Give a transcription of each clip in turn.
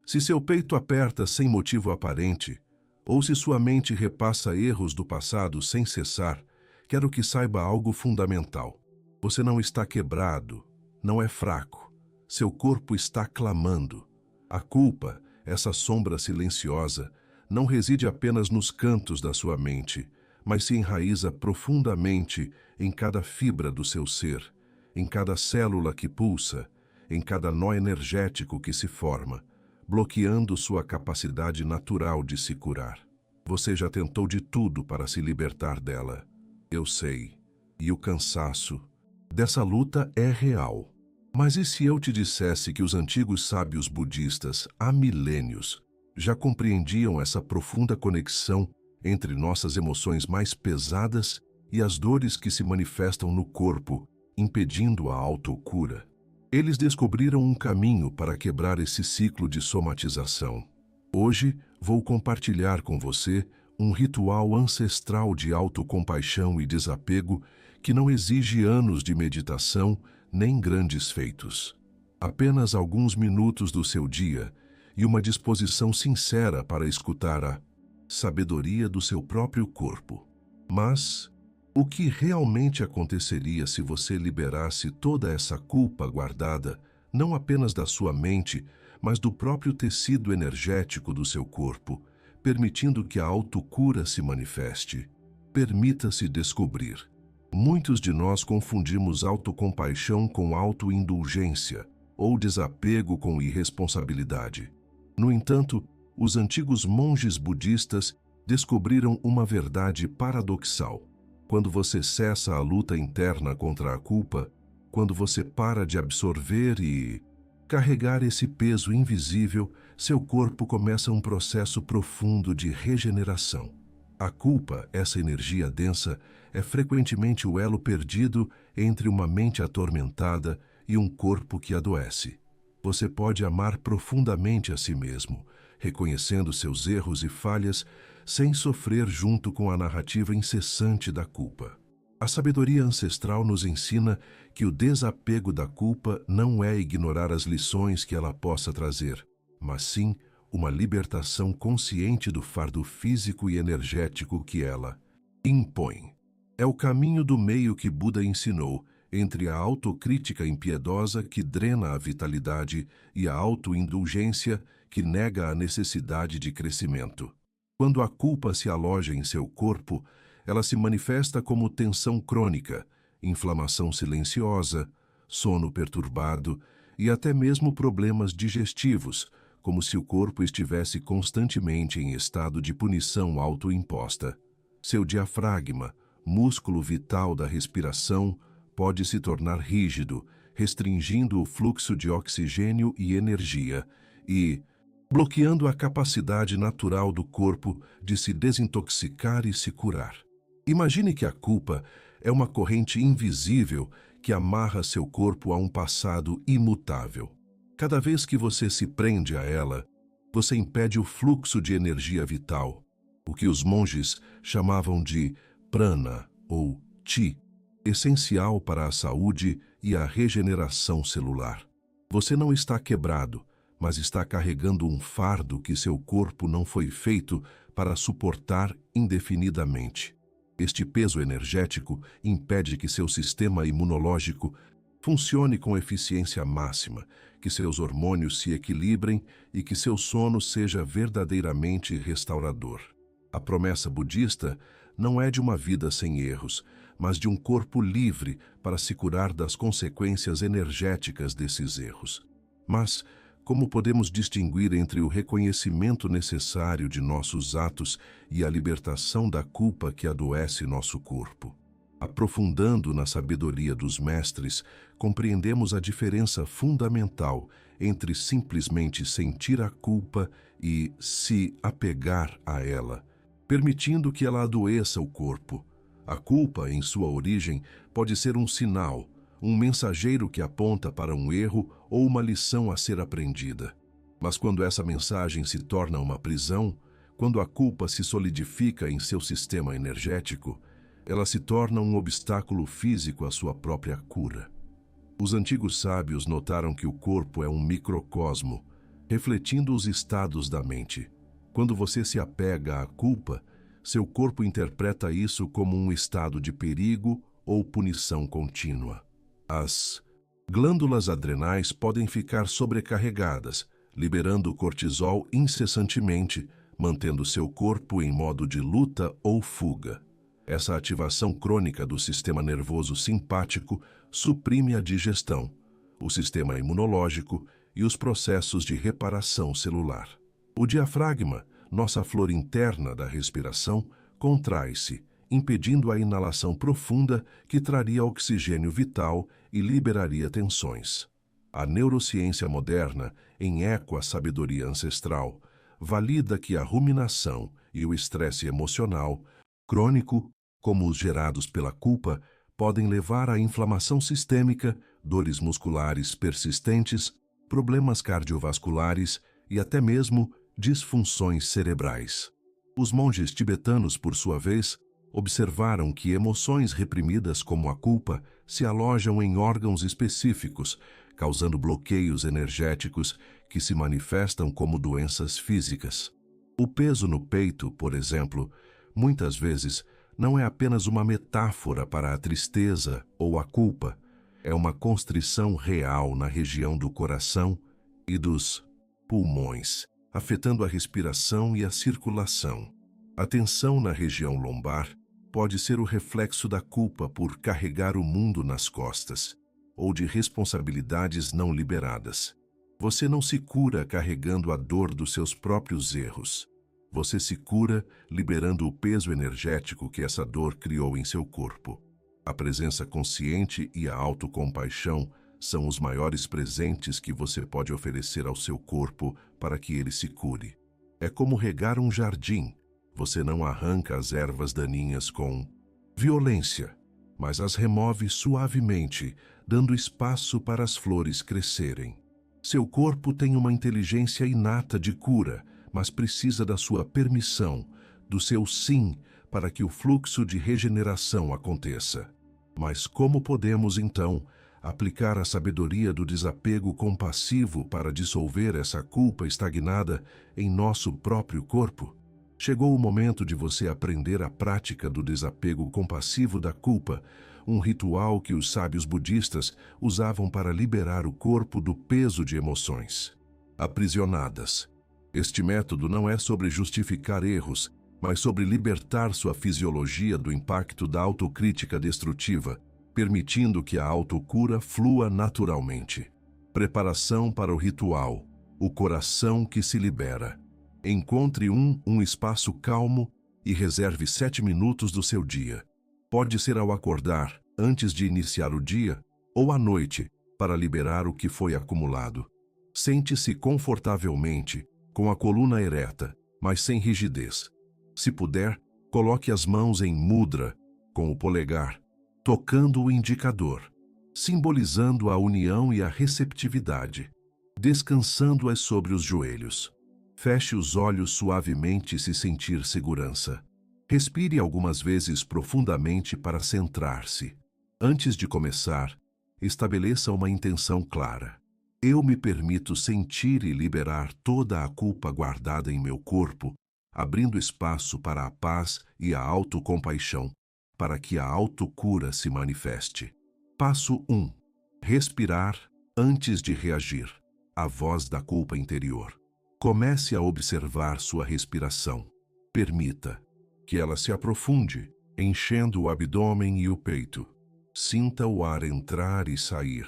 Se seu peito aperta sem motivo aparente, ou se sua mente repassa erros do passado sem cessar, quero que saiba algo fundamental. Você não está quebrado, não é fraco. Seu corpo está clamando. A culpa, essa sombra silenciosa, não reside apenas nos cantos da sua mente, mas se enraiza profundamente em cada fibra do seu ser, em cada célula que pulsa, em cada nó energético que se forma, bloqueando sua capacidade natural de se curar. Você já tentou de tudo para se libertar dela. Eu sei. E o cansaço dessa luta é real. Mas e se eu te dissesse que os antigos sábios budistas, há milênios, já compreendiam essa profunda conexão entre nossas emoções mais pesadas e as dores que se manifestam no corpo, impedindo a autocura? Eles descobriram um caminho para quebrar esse ciclo de somatização. Hoje, vou compartilhar com você um ritual ancestral de autocompaixão e desapego que não exige anos de meditação nem grandes feitos. Apenas alguns minutos do seu dia e uma disposição sincera para escutar a sabedoria do seu próprio corpo. Mas o que realmente aconteceria se você liberasse toda essa culpa guardada, não apenas da sua mente, mas do próprio tecido energético do seu corpo, permitindo que a autocura se manifeste? Permita-se descobrir. Muitos de nós confundimos autocompaixão com autoindulgência, ou desapego com irresponsabilidade. No entanto, os antigos monges budistas descobriram uma verdade paradoxal. Quando você cessa a luta interna contra a culpa, quando você para de absorver e carregar esse peso invisível, seu corpo começa um processo profundo de regeneração. A culpa, essa energia densa, é frequentemente o elo perdido entre uma mente atormentada e um corpo que adoece. Você pode amar profundamente a si mesmo, reconhecendo seus erros e falhas, sem sofrer junto com a narrativa incessante da culpa. A sabedoria ancestral nos ensina que o desapego da culpa não é ignorar as lições que ela possa trazer, mas sim uma libertação consciente do fardo físico e energético que ela impõe. É o caminho do meio que Buda ensinou entre a autocrítica impiedosa que drena a vitalidade e a autoindulgência que nega a necessidade de crescimento. Quando a culpa se aloja em seu corpo, ela se manifesta como tensão crônica, inflamação silenciosa, sono perturbado e até mesmo problemas digestivos, como se o corpo estivesse constantemente em estado de punição autoimposta. Seu diafragma, músculo vital da respiração, pode se tornar rígido, restringindo o fluxo de oxigênio e energia e bloqueando a capacidade natural do corpo de se desintoxicar e se curar. Imagine que a culpa é uma corrente invisível que amarra seu corpo a um passado imutável. Cada vez que você se prende a ela, você impede o fluxo de energia vital, o que os monges chamavam de prana ou chi, essencial para a saúde e a regeneração celular. Você não está quebrado, mas está carregando um fardo que seu corpo não foi feito para suportar indefinidamente. Este peso energético impede que seu sistema imunológico funcione com eficiência máxima, que seus hormônios se equilibrem e que seu sono seja verdadeiramente restaurador. A promessa budista não é de uma vida sem erros, mas de um corpo livre para se curar das consequências energéticas desses erros. Mas como podemos distinguir entre o reconhecimento necessário de nossos atos e a libertação da culpa que adoece nosso corpo? Aprofundando na sabedoria dos mestres, compreendemos a diferença fundamental entre simplesmente sentir a culpa e se apegar a ela, permitindo que ela adoeça o corpo. A culpa, em sua origem, pode ser um sinal, um mensageiro que aponta para um erro ou uma lição a ser aprendida. Mas quando essa mensagem se torna uma prisão, quando a culpa se solidifica em seu sistema energético, ela se torna um obstáculo físico à sua própria cura. Os antigos sábios notaram que o corpo é um microcosmo, refletindo os estados da mente. Quando você se apega à culpa, seu corpo interpreta isso como um estado de perigo ou punição contínua. As glândulas adrenais podem ficar sobrecarregadas, liberando cortisol incessantemente, mantendo seu corpo em modo de luta ou fuga. Essa ativação crônica do sistema nervoso simpático suprime a digestão, o sistema imunológico e os processos de reparação celular. O diafragma, nossa flor interna da respiração, contrai-se, impedindo a inalação profunda que traria oxigênio vital e liberaria tensões. A neurociência moderna, em eco à sabedoria ancestral, valida que a ruminação e o estresse emocional, crônico, como os gerados pela culpa, podem levar à inflamação sistêmica, dores musculares persistentes, problemas cardiovasculares e até mesmo disfunções cerebrais. Os monges tibetanos, por sua vez, observaram que emoções reprimidas como a culpa se alojam em órgãos específicos, causando bloqueios energéticos que se manifestam como doenças físicas. O peso no peito, por exemplo, muitas vezes não é apenas uma metáfora para a tristeza ou a culpa, é uma constrição real na região do coração e dos pulmões, afetando a respiração e a circulação. A tensão na região lombar pode ser o reflexo da culpa por carregar o mundo nas costas, ou de responsabilidades não liberadas. Você não se cura carregando a dor dos seus próprios erros. Você se cura liberando o peso energético que essa dor criou em seu corpo. A presença consciente e a autocompaixão são os maiores presentes que você pode oferecer ao seu corpo para que ele se cure. É como regar um jardim. Você não arranca as ervas daninhas com violência, mas as remove suavemente, dando espaço para as flores crescerem. Seu corpo tem uma inteligência inata de cura, mas precisa da sua permissão, do seu sim, para que o fluxo de regeneração aconteça. Mas como podemos, então, aplicar a sabedoria do desapego compassivo para dissolver essa culpa estagnada em nosso próprio corpo? Chegou o momento de você aprender a prática do desapego compassivo da culpa, um ritual que os sábios budistas usavam para liberar o corpo do peso de emoções aprisionadas. Este método não é sobre justificar erros, mas sobre libertar sua fisiologia do impacto da autocrítica destrutiva, permitindo que a autocura flua naturalmente. Preparação para o ritual, o coração que se libera. Encontre um espaço calmo e reserve 7 minutos do seu dia. Pode ser ao acordar, antes de iniciar o dia, ou à noite, para liberar o que foi acumulado. Sente-se confortavelmente, com a coluna ereta, mas sem rigidez. Se puder, coloque as mãos em mudra, com o polegar, tocando o indicador, simbolizando a união e a receptividade, descansando-as sobre os joelhos. Feche os olhos suavemente se sentir segurança. Respire algumas vezes profundamente para centrar-se. Antes de começar, estabeleça uma intenção clara. Eu me permito sentir e liberar toda a culpa guardada em meu corpo, abrindo espaço para a paz e a autocompaixão, para que a autocura se manifeste. Passo 1. Respirar antes de reagir. A voz da culpa interior. Comece a observar sua respiração. Permita que ela se aprofunde, enchendo o abdômen e o peito. Sinta o ar entrar e sair.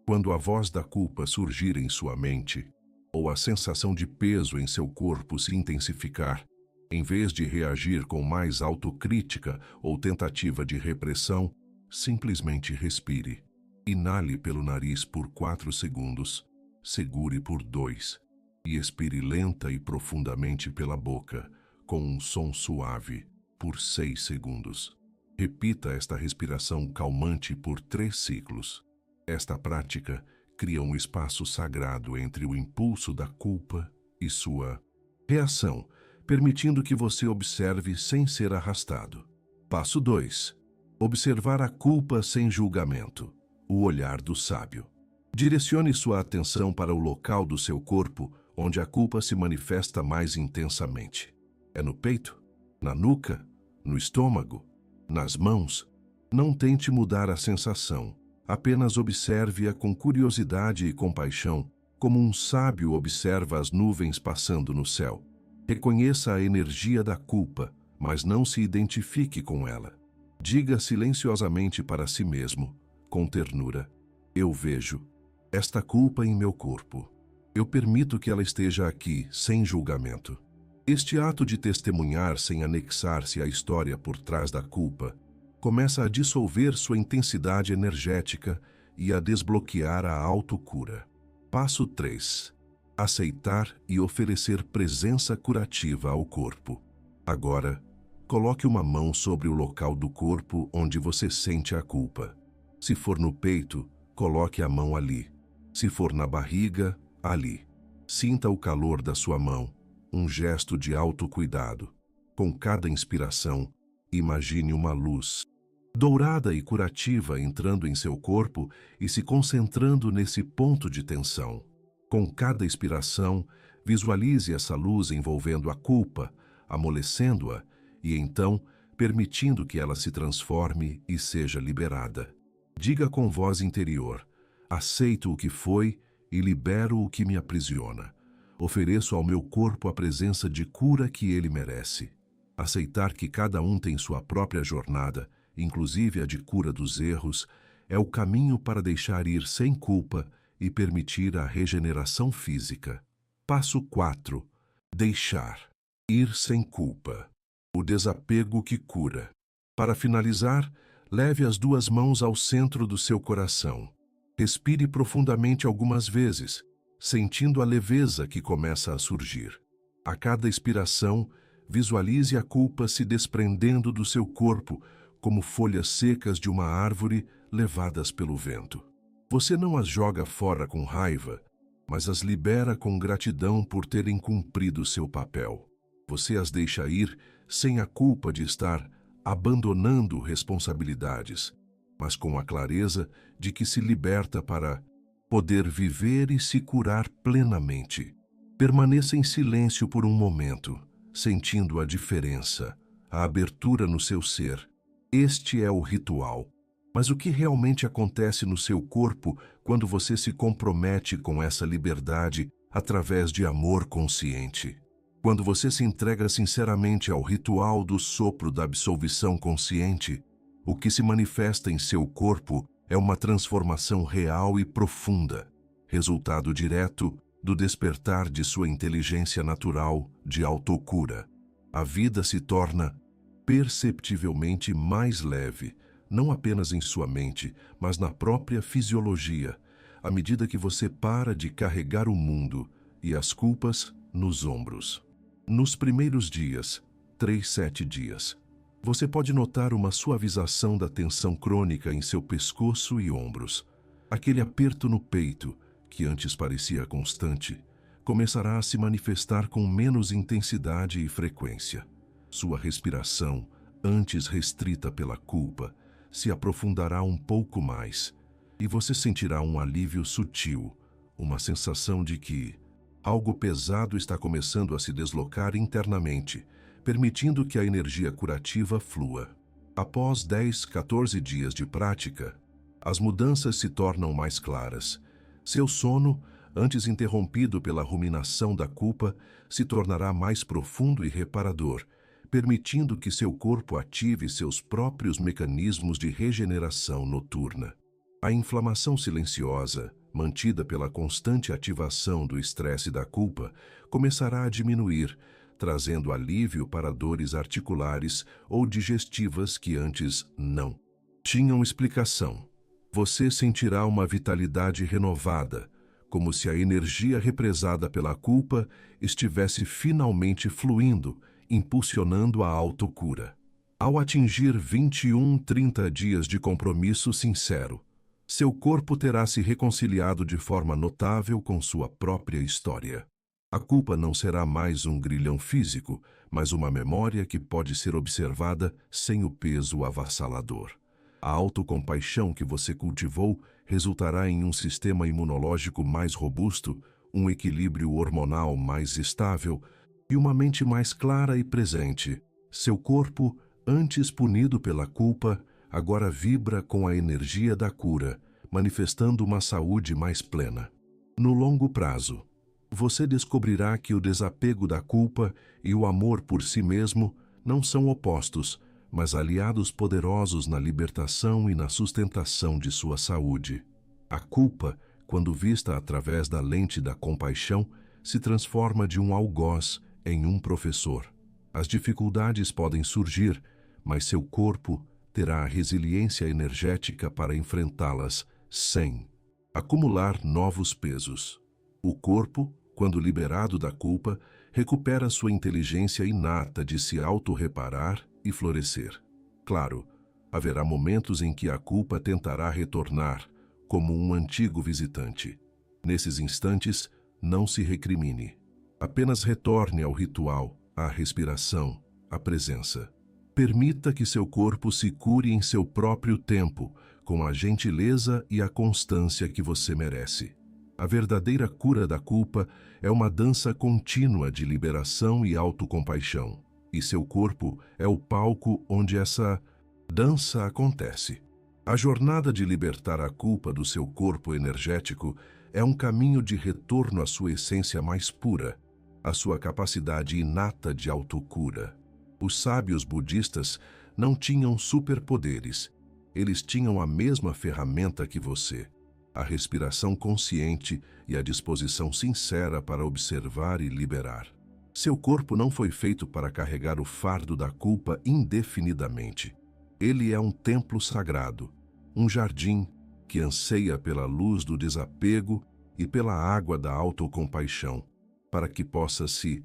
Quando a voz da culpa surgir em sua mente, ou a sensação de peso em seu corpo se intensificar, em vez de reagir com mais autocrítica ou tentativa de repressão, simplesmente respire. Inale pelo nariz por 4 segundos, segure por 2 e expire lenta e profundamente pela boca, com um som suave, por 6 segundos. Repita esta respiração calmante por 3 ciclos. Esta prática cria um espaço sagrado entre o impulso da culpa e sua reação, permitindo que você observe sem ser arrastado. Passo 2. Observar a culpa sem julgamento. O olhar do sábio. Direcione sua atenção para o local do seu corpo onde a culpa se manifesta mais intensamente. É no peito? Na nuca? No estômago? Nas mãos? Não tente mudar a sensação. Apenas observe-a com curiosidade e compaixão, como um sábio observa as nuvens passando no céu. Reconheça a energia da culpa, mas não se identifique com ela. Diga silenciosamente para si mesmo, com ternura: eu vejo esta culpa em meu corpo. Eu permito que ela esteja aqui, sem julgamento. Este ato de testemunhar sem anexar-se à história por trás da culpa começa a dissolver sua intensidade energética e a desbloquear a autocura. Passo 3. Aceitar e oferecer presença curativa ao corpo. Agora, coloque uma mão sobre o local do corpo onde você sente a culpa. Se for no peito, coloque a mão ali. Se for na barriga, ali. Sinta o calor da sua mão, um gesto de autocuidado. Com cada inspiração, imagine uma luz dourada e curativa entrando em seu corpo e se concentrando nesse ponto de tensão. Com cada expiração, visualize essa luz envolvendo a culpa, amolecendo-a e então permitindo que ela se transforme e seja liberada. Diga com voz interior: aceito o que foi e libero o que me aprisiona. Ofereço ao meu corpo a presença de cura que ele merece. Aceitar que cada um tem sua própria jornada, inclusive a de cura dos erros, é o caminho para deixar ir sem culpa e permitir a regeneração física. Passo 4. Deixar ir sem culpa. O desapego que cura. Para finalizar, leve as duas mãos ao centro do seu coração. Respire profundamente algumas vezes, sentindo a leveza que começa a surgir. A cada expiração, visualize a culpa se desprendendo do seu corpo, como folhas secas de uma árvore levadas pelo vento. Você não as joga fora com raiva, mas as libera com gratidão por terem cumprido seu papel. Você as deixa ir sem a culpa de estar abandonando responsabilidades, mas com a clareza de que se liberta para poder viver e se curar plenamente. Permaneça em silêncio por um momento, sentindo a diferença, a abertura no seu ser. Este é o ritual. Mas o que realmente acontece no seu corpo quando você se compromete com essa liberdade através de amor consciente? Quando você se entrega sinceramente ao ritual do sopro da absolvição consciente, o que se manifesta em seu corpo é uma transformação real e profunda, resultado direto do despertar de sua inteligência natural de autocura. A vida se torna perceptivelmente mais leve, não apenas em sua mente, mas na própria fisiologia, à medida que você para de carregar o mundo e as culpas nos ombros. Nos primeiros dias, 3-7 dias, você pode notar uma suavização da tensão crônica em seu pescoço e ombros. Aquele aperto no peito, que antes parecia constante, começará a se manifestar com menos intensidade e frequência. Sua respiração, antes restrita pela culpa, se aprofundará um pouco mais, e você sentirá um alívio sutil, uma sensação de que algo pesado está começando a se deslocar internamente, permitindo que a energia curativa flua. Após 10-14 dias de prática, as mudanças se tornam mais claras. Seu sono, antes interrompido pela ruminação da culpa, se tornará mais profundo e reparador, permitindo que seu corpo ative seus próprios mecanismos de regeneração noturna. A inflamação silenciosa, mantida pela constante ativação do estresse da culpa, começará a diminuir, trazendo alívio para dores articulares ou digestivas que antes não tinham explicação. Você sentirá uma vitalidade renovada, como se a energia represada pela culpa estivesse finalmente fluindo, impulsionando a autocura. Ao atingir 21-30 dias de compromisso sincero, seu corpo terá se reconciliado de forma notável com sua própria história. A culpa não será mais um grilhão físico, mas uma memória que pode ser observada sem o peso avassalador. A autocompaixão que você cultivou resultará em um sistema imunológico mais robusto, um equilíbrio hormonal mais estável e uma mente mais clara e presente. Seu corpo, antes punido pela culpa, agora vibra com a energia da cura, manifestando uma saúde mais plena. No longo prazo, você descobrirá que o desapego da culpa e o amor por si mesmo não são opostos, mas aliados poderosos na libertação e na sustentação de sua saúde. A culpa, quando vista através da lente da compaixão, se transforma de um algoz em um professor. As dificuldades podem surgir, mas seu corpo terá a resiliência energética para enfrentá-las sem acumular novos pesos. O corpo, quando liberado da culpa, recupera sua inteligência inata de se autorreparar e florescer. Claro, haverá momentos em que a culpa tentará retornar, como um antigo visitante. Nesses instantes, não se recrimine. Apenas retorne ao ritual, à respiração, à presença. Permita que seu corpo se cure em seu próprio tempo, com a gentileza e a constância que você merece. A verdadeira cura da culpa é uma dança contínua de liberação e autocompaixão, e seu corpo é o palco onde essa dança acontece. A jornada de libertar a culpa do seu corpo energético é um caminho de retorno à sua essência mais pura, à sua capacidade inata de autocura. Os sábios budistas não tinham superpoderes, eles tinham a mesma ferramenta que você: a respiração consciente e a disposição sincera para observar e liberar. Seu corpo não foi feito para carregar o fardo da culpa indefinidamente. Ele é um templo sagrado, um jardim que anseia pela luz do desapego e pela água da autocompaixão, para que possa se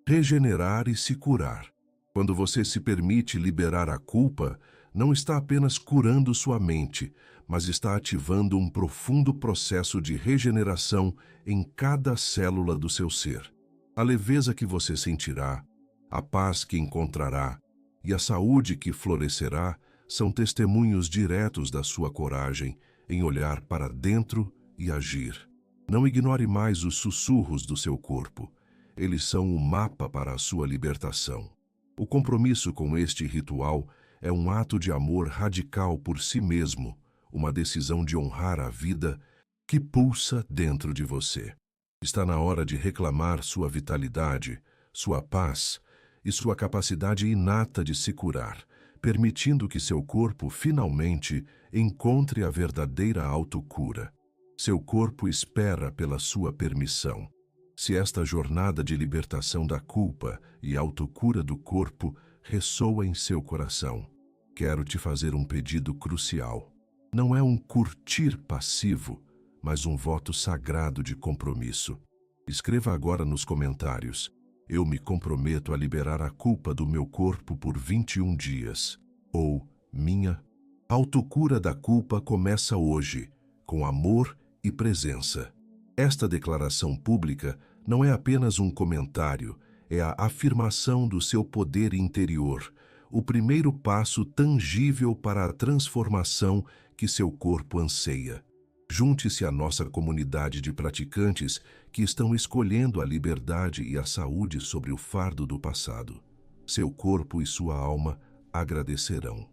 regenerar e se curar. Quando você se permite liberar a culpa, não está apenas curando sua mente, mas está ativando um profundo processo de regeneração em cada célula do seu ser. A leveza que você sentirá, a paz que encontrará e a saúde que florescerá são testemunhos diretos da sua coragem em olhar para dentro e agir. Não ignore mais os sussurros do seu corpo. Eles são o mapa para a sua libertação. O compromisso com este ritual é um ato de amor radical por si mesmo, uma decisão de honrar a vida que pulsa dentro de você. Está na hora de reclamar sua vitalidade, sua paz e sua capacidade inata de se curar, permitindo que seu corpo finalmente encontre a verdadeira autocura. Seu corpo espera pela sua permissão. Se esta jornada de libertação da culpa e autocura do corpo ressoa em seu coração, quero te fazer um pedido crucial. Não é um curtir passivo, mas um voto sagrado de compromisso. Escreva agora nos comentários: eu me comprometo a liberar a culpa do meu corpo por 21 dias. Ou, minha autocura da culpa começa hoje, com amor e presença. Esta declaração pública não é apenas um comentário, é a afirmação do seu poder interior, o primeiro passo tangível para a transformação que seu corpo anseia. Junte-se à nossa comunidade de praticantes que estão escolhendo a liberdade e a saúde sobre o fardo do passado. Seu corpo e sua alma agradecerão.